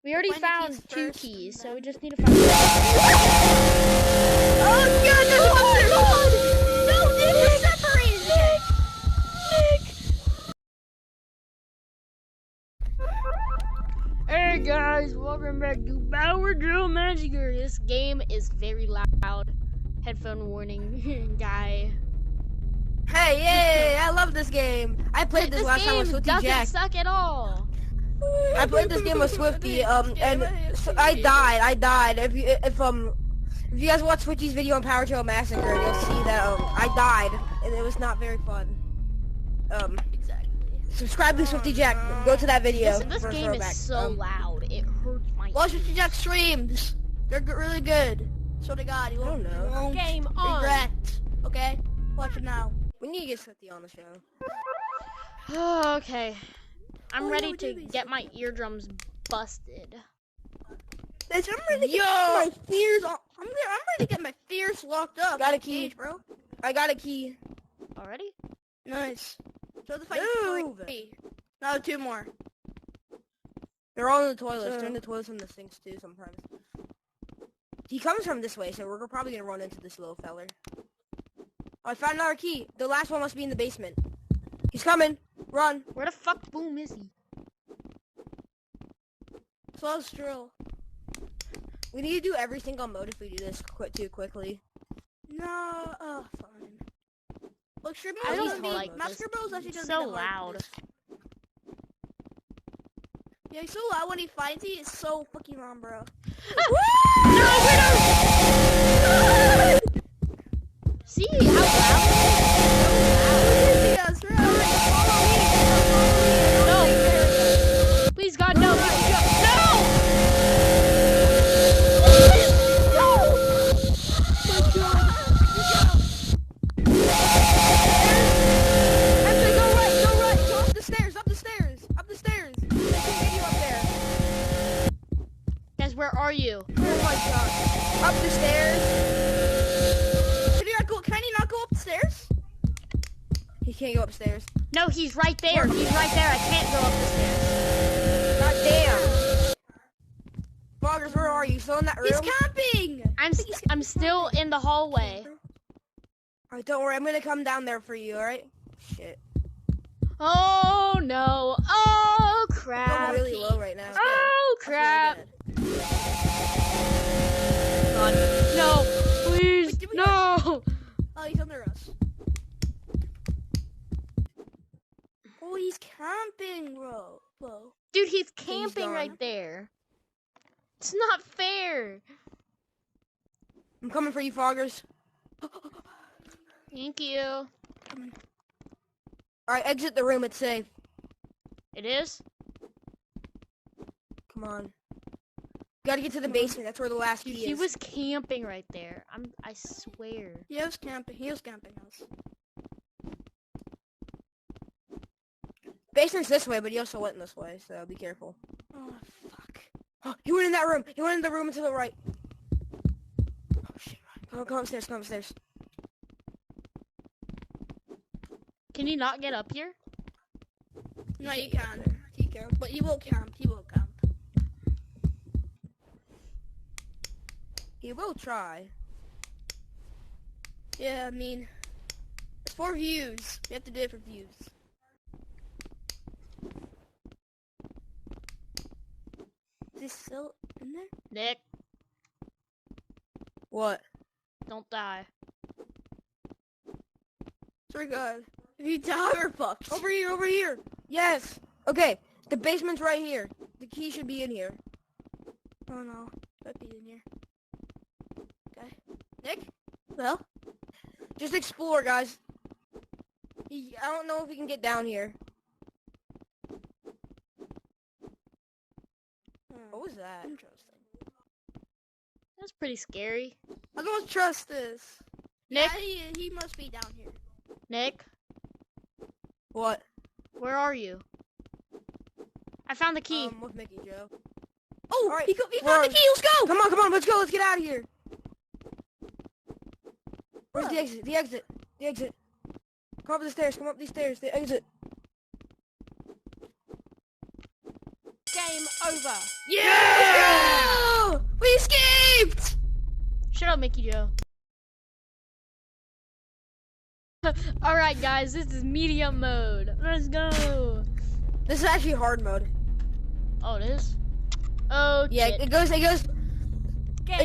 We already Find the found keys two first, keys, and so we then- just need to find. Oh god, there's monsters! No, Nick, we're separated! Hey guys, welcome back to Drill Massacre. This game is very loud. Headphone warning, guy. Hey, yay! I love this game. I played this last time with Swifty doesn't Jack. suck at all. I played this game with Swifty, and so I died. If you guys watch Swifty's video on Drill Massacre, you'll see that I died, and it was not very fun. Exactly. Subscribe to Swifty Jack. Go to that video. This for a game throwback. is so loud. It hurts my Watch Swifty Jack streams. They're really good. Swear to God, you won't, I don't know. you won't Game on. regret. Okay? Watch it now. We need to get Swifty on the show. Okay, I'm Oh, yeah, ready we to do these. get my eardrums busted. Bitch, I'm ready to get my fears. I'm ready to get my fears locked up. Got a in key. cage, bro. I got a key. Already? Nice. So the fight Move. 3. No, 2 more. They're all in the toilets. So- They're in the toilets and the sinks too sometimes. He comes from this way, so we're probably gonna run into this little feller. Oh, I found another key. The last one must be in the basement. He's coming. Run. Where the fuck boom is he? So let's drill. We need to do every single mode if we do this too quickly. No, fine. Look, Stream I Mode's don't gonna be like Massacre Bros actually It's doesn't so get hard loud. for this. Yeah, he's so loud when he finds you. It's so fucking loud, bro. See how loud? Yes, right. Follow me. No! Please God, no! No! Actually, go right. Go up the stairs. Up the stairs. They can't get you up there. Guys, where are you? Oh my god. Up the stairs. Can he not go up the stairs? He can't go upstairs. No, he's right there. He's right there. I can't go up the stairs. God damn. Foggers, where are you? Still in that room? He's camping. I'm still in the hallway. Alright, don't worry. I'm gonna come down there for you, alright? Shit. Oh no. Oh I'm crap. really low right now. Oh That's really crap. good. God. No. Please. Wait, did we- No. Oh, he's under us. Oh, he's camping, bro. Dude, he's camping gone. right there. It's not fair. I'm coming for you, Foggers. Thank you. Alright, exit the room. It's safe. It is? Come on. Gotta get to the basement. That's where the last Dude, key he is. was camping right there. I swear. He was camping us. Basement's this way, but he also went this way, so be careful. Oh, fuck. Oh, he went in that room. He went in the room to the right. Oh, shit. Come upstairs. Come upstairs. Can you not get up here? No, he can. He can. But he will camp. He will try. Yeah, I mean, it's for views. We have to do it for views. Is he still in there? Nick, What? don't die. Swear to God. If you die, we're fucked. Over here. Yes. Okay, the basement's right here. The key should be in here. Oh no. Might be in here. Okay. Nick? Well? Just explore, guys. I don't know if we can get down here. What was that? Interesting. That's pretty scary. I don't trust this. Nick? Yeah, he must be down here. Nick, What? where are you? I found the key. With Mickey Joe. Oh, Alright, he found the key. Let's go. Come on, let's go. Let's get out of here. Where's the exit? The exit. Come up the stairs. Come up these stairs. The exit. Game over. Yeah! We escaped! Shut up, Mickey Joe. Alright, guys, this is medium mode. Let's go. This is actually hard mode. Oh, it is? Oh, Yeah, shit. it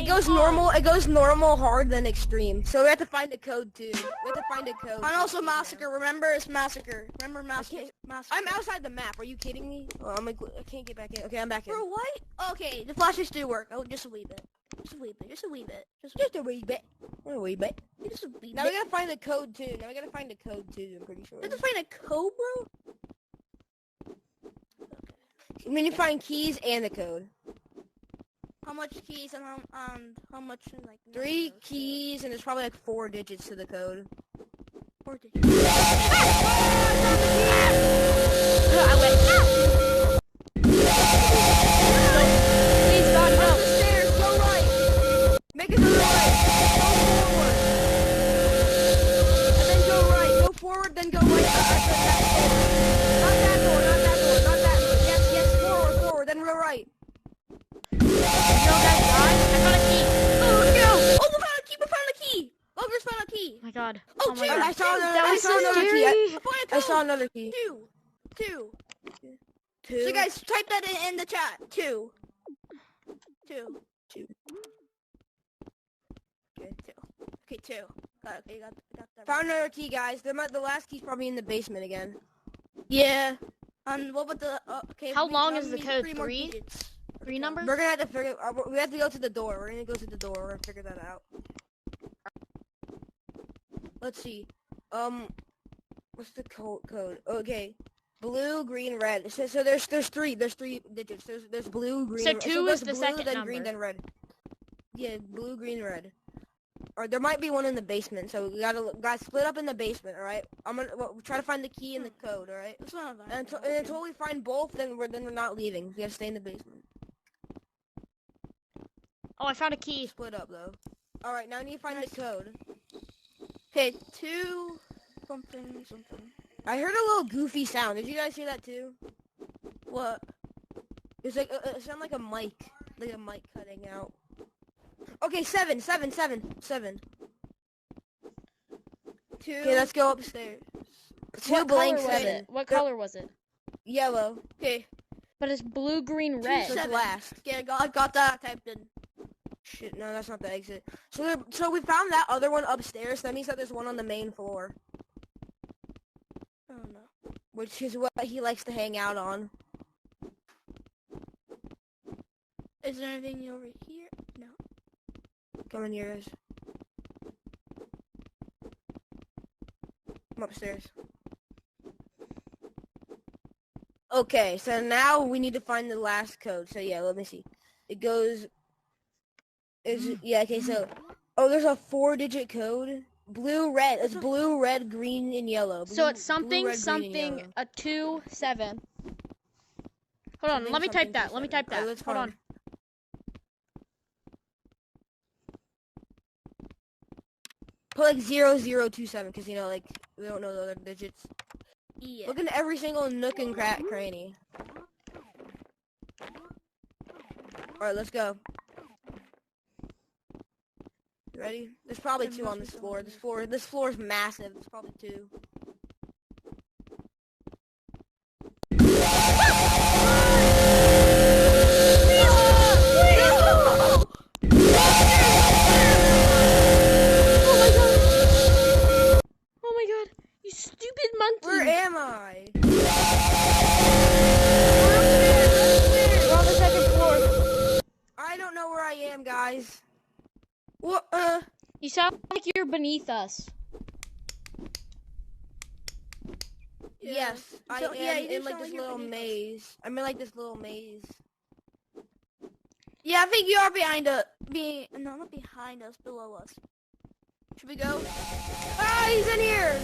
goes normal. It goes normal, hard, then extreme. So we have to find a code too. We have to find a code. And also Massacre. Remember, it's Massacre. Remember Massacre. I'm outside the map. Are you kidding me? Oh, I can't get back in. Okay, I'm back in. Bro, what? Okay, the flashes do work. Oh, just a wee bit. Just a wee bit. Just a wee bit. Just a wee bit. A wee bit. Just a wee Now bit. we gotta find the code too. I'm pretty sure. We have to find a code, bro? We need to find keys and the code. How much keys and how much like 3 keys and there's probably like 4 digits to the code. 4 digits. I went. Please, God, no. Up the stairs, go right. Make it to the right. Go forward. And then go right. Go forward, then go right. Not that door. Yes, forward, then go right. No, guys, I found a key. Oh, let's go! Oh, we found a key! Logan's found a key! Oh my God. Oh, Oh my two. God. I saw another, That I was saw so another key. scary. I saw another key. Two. 2. So guys, type that in the chat. 2. Two. Okay, 2. Okay, 2. Got it. Okay, got that. Found another key, guys. The last key's probably in the basement again. Yeah. And what about the? Okay. How long we is the need code? 3 more 3? digits. 3 numbers? We're gonna have to figure. We have to go to the door. We're gonna figure that out. Let's see. What's the code? Okay, blue, green, red. So there's 3 digits. There's blue, green. So 2 there's is the blue, second then number. green, then red. Yeah, blue, green, red. Or there might be one in the basement. So we gotta split up in the basement. All right. I'm gonna try to find the key and the code. All right. It's not bad. And until we find both, then we're not leaving. We gotta stay in the basement. Oh, I found a key. Split up though. All right, now we need to find the code. Okay, 2 something. I heard a little goofy sound. Did you guys hear that too? What? It's like it sounded like a mic cutting out. Okay, 7. 2. Okay, let's go upstairs. 2 What blank color was 7. it? What color was it? Yellow. Okay. But it's blue, green, So red. it's 7. last. Okay, I got that typed in. Shit, no, that's not the exit. So we found that other one upstairs. That means that there's one on the main floor, Oh no. which is what he likes to hang out on. Is there anything over here? No. Come in here, guys. I'm upstairs. Okay, so now we need to find the last code. So yeah, let me see. It goes... okay, so... Oh, there's a 4-digit code. Blue, red. It's blue, red, green, and yellow. So it's something, blue, red, green, and something, yellow. a 2, 7. Hold on, let me type that. Let me type that. Let's Hold on. Put like 0027, because, like, we don't know the other digits. Yeah. Look into every single nook and cranny. Alright, let's go. You ready? There's probably 2 on this floor. This floor is massive. There's probably 2. Oh my god, you stupid monkey. Where am I? We're on the 2nd floor. I don't know where I am, guys. What? You sound like you're beneath us. Yes, I So- am yeah, you do in like sound this like you're little beneath us. maze. I'm in like this little maze. Yeah, I think you are behind us. No, not behind us, below us. Should we go? Ah, he's in here!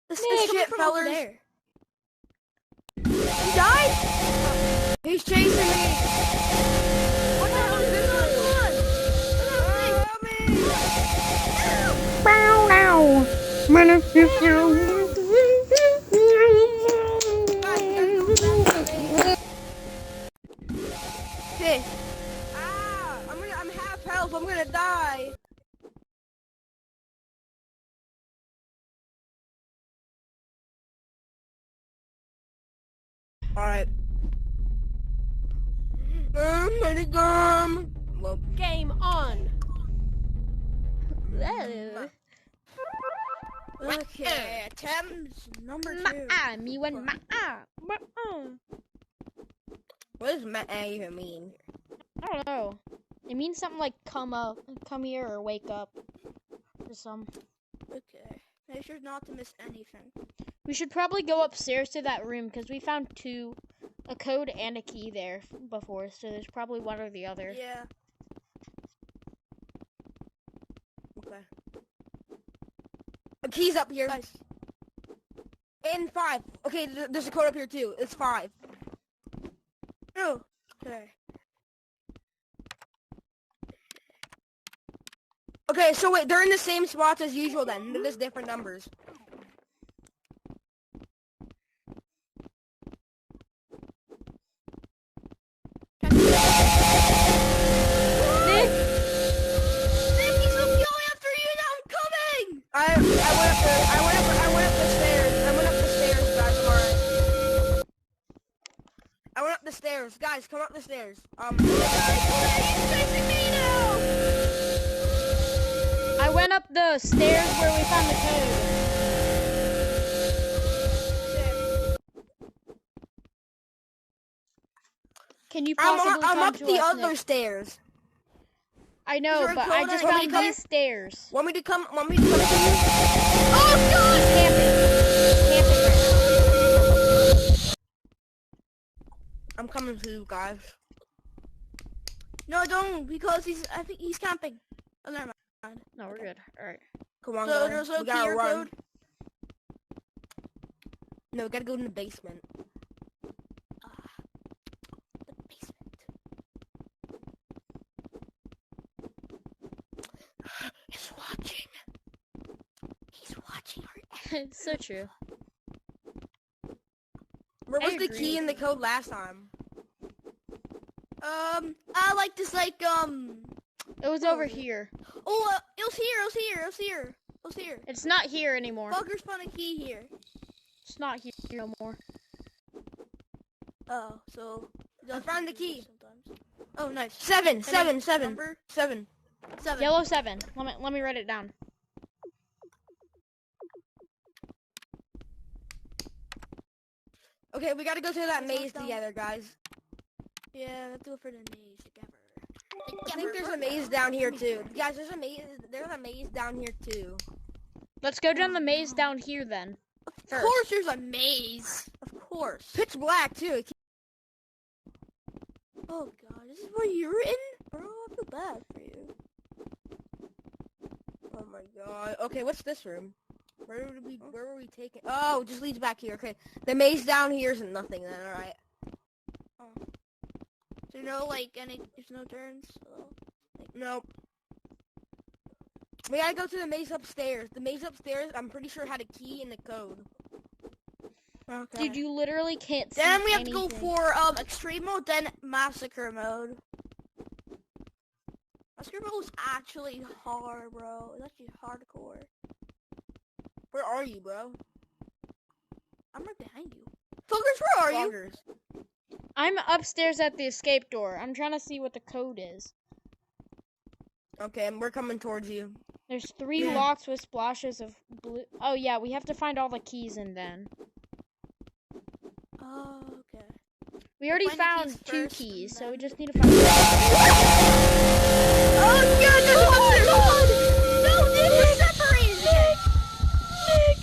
This Nick, shit, from over fellers. there. He died? He's chasing me. What the hell is this one? Help me! Bow now. Guys, we gotta go back. gonna die. Alright. Well, Game on. Okay, attempts number 2. Me went what does even mean? I don't know. It means something like come up, come here, or wake up, or some. Okay, make sure not to miss anything. We should probably go upstairs to that room because we found a code and a key there before, so there's probably one or the other. Yeah. Okay. A key's up here. Nice. And 5. Okay, there's a code up here too. It's 5. Oh. Okay. Okay, so wait, they're in the same spots as usual then. They're just different numbers. Nick, he's going after you now. I'm coming. I went up the stairs. I went up the stairs, guys. I'm alright. I went up the stairs. Guys, come up the stairs. He's chasing me now. I went up the stairs where we found the code. Can you possibly I'm come up to the us, other Nick? stairs. I know, there a but code I on just it? found these stairs. Want me to come to you? Oh God! He's camping. Camping right I'm coming to you guys. No, don't, because I think he's camping. Oh, never mind. now. No, we're good. All right. Come on, So guys. there's We no gotta key or run. code? No, we gotta go in the basement. The basement. He's watching. He's watching our It's so true. Where was I the agree key with and the code last time? I like this, like, It was over here. oh, it was here. It's not here anymore. Fuckers found a key here. It's not here no more. Oh, so. I found the key. Sometimes. Oh, nice. 7. Number 7. 7. Yellow 7. Let me write it down. Okay, we gotta go through that Let's maze not together, guys. Yeah, let's go for the maze together. I think there's a maze down here too. Guys, there's a maze down here too. Let's go down the maze down here then. Of course there's a maze. Of course. Pitch black too. Oh God, this is where you're in? Bro, I feel bad for you. Oh my God. Okay, what's this room? Where were we taking? Oh, it just leads back here. Okay, the maze down here isn't nothing then. All right. Oh. So there's no turns? Oh. Nope. We gotta go to the maze upstairs. The maze upstairs, I'm pretty sure had a key and a code. Okay. Dude, you literally can't see Then we have to anything. go for extreme mode, then massacre mode. Massacre mode is actually hard, bro. It's actually hardcore. Where are you, bro? I'm right behind you. Fuckers, where are you? Vloggers. I'm upstairs at the escape door. I'm trying to see what the code is. Okay, and we're coming towards you. There's 3 locks with splashes of blue. Oh yeah, we have to find all the keys in then. Oh, okay. We already Find the found keys 2 first, keys, and so we then- just need to find. Oh God, there's one there! No, Nick, we're separated! Nick!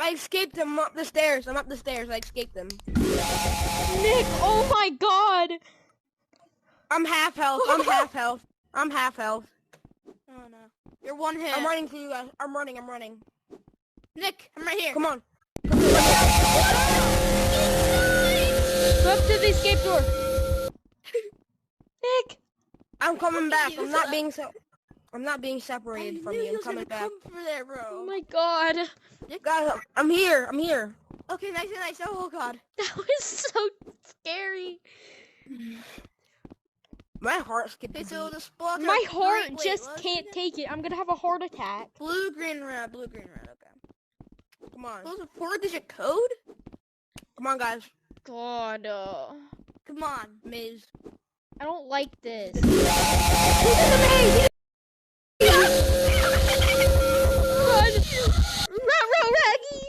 I escaped them. I'm up the stairs. I escaped them. Nick, oh my God! I'm half health. I'm half health. Oh no. You're one hit. I'm running to you guys. I'm running. Nick, I'm right here. Come on. Go up to the escape door. Nick! I'm coming back. you, I'm not being separated from knew you. he I'm was coming gonna back. come for there, bro. Oh my God. Guys, I'm here. Okay, nice. Oh God. That was so scary. My heart skipped a Okay, so beat. the spot. My heart wait, just what? can't take it. I'm gonna have a heart attack. Blue, green, red. Blue, green, red. Okay. Come on. Those a 4-digit code? Come on, guys. God, Come on, Maze. I don't like this. Run, Raggy!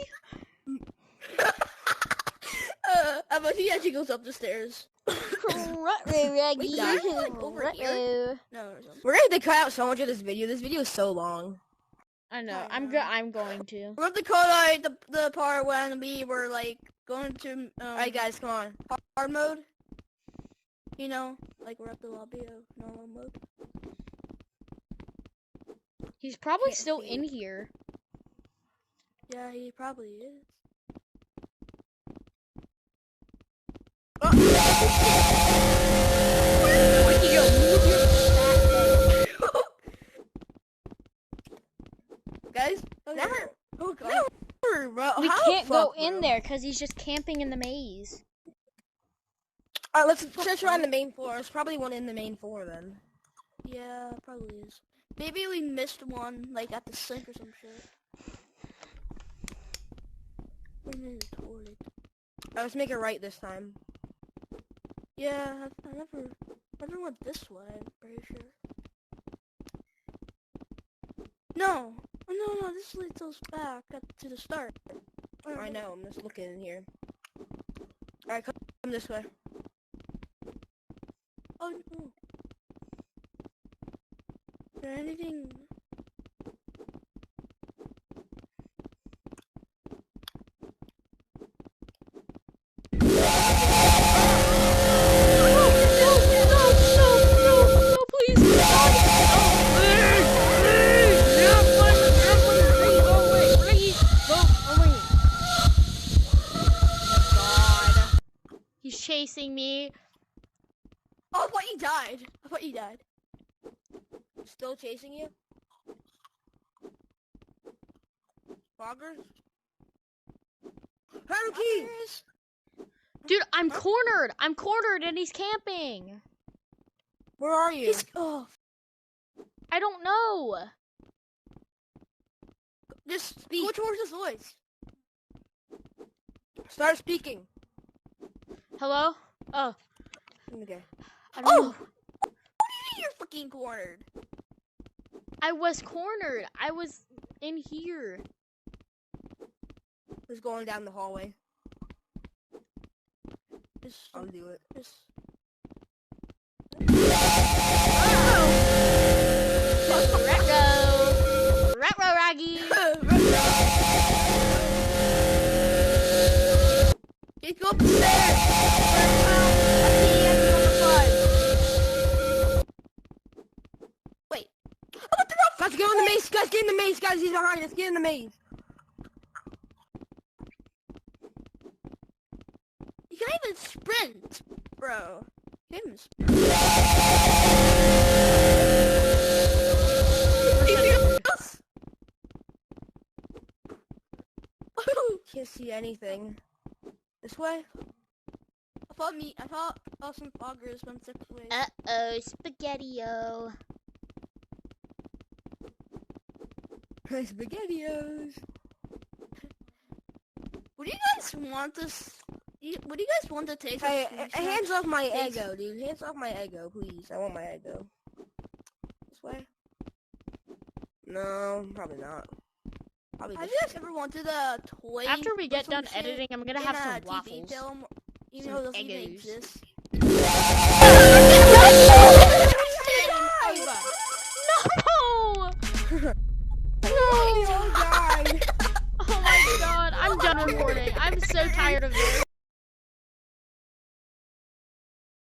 How about he actually goes up the stairs? Raggy. Wait, guys, like, over here? No, there's We're gonna have to cut out so much of this video. This video is so long. I know. I know. I'm going to. We're going to cut out the part when we were like going to Alright, guys, come on. hard mode. You know, like we're at the lobby of normal mode. He's probably Can't still see in here. Yeah, he probably is. Guys, Okay. never. Oh god. Never, bro. We How can't the go fuck, in bro? there because he's just camping in the maze. Alright, let's try on the main floor. There's probably one in the main floor then. Yeah, probably is. Maybe we missed one, like at the sink or some shit. We're in the toilet. Alright, let's make it right this time. Yeah, I never went this way, I'm pretty sure. No! Oh, no, this leads us back up to the start. I know, I'm just looking in here. Alright, come this way. Oh, no. Is there anything... No, please. He's chasing me. Oh, I thought you died. I thought you died. Still chasing you? Foggers? Hurricane! Fuckers. Dude, I'm cornered. I'm cornered and he's camping. Where are you? Oh, I don't know. just Speak. go towards his voice. Start speaking. Hello? Oh, Okay. I don't know. What do you mean you're fucking cornered? I was cornered. I was in here. Who's going down the hallway? Just, I'll do it. just... Retro. Retro Raggy. Just go up the stairs! Wait. Oh, what the fuck? Guys, get in the maze! Guys, get in the maze! Guys, he's behind us! Get in the maze! You can't even sprint, bro. You can't even sprint. Can't see anything. This way? I thought some foggers went 6 ways. Uh-oh, Spaghetti-O. SpaghettiOs. What do you guys want us? What do you guys want to take? Hey, a screenshot? hands off my Thanks. ego, dude. Hands off my ego, please. I want my ego. This way? No, probably not. Probably Have this you guys way. ever wanted a toy? After we or get some done shit editing, I'm gonna in have a some TV waffles. film, even Some though it doesn't even Eggos. exist? No! Oh, God. Oh my god, I'm done recording. I'm so tired of this.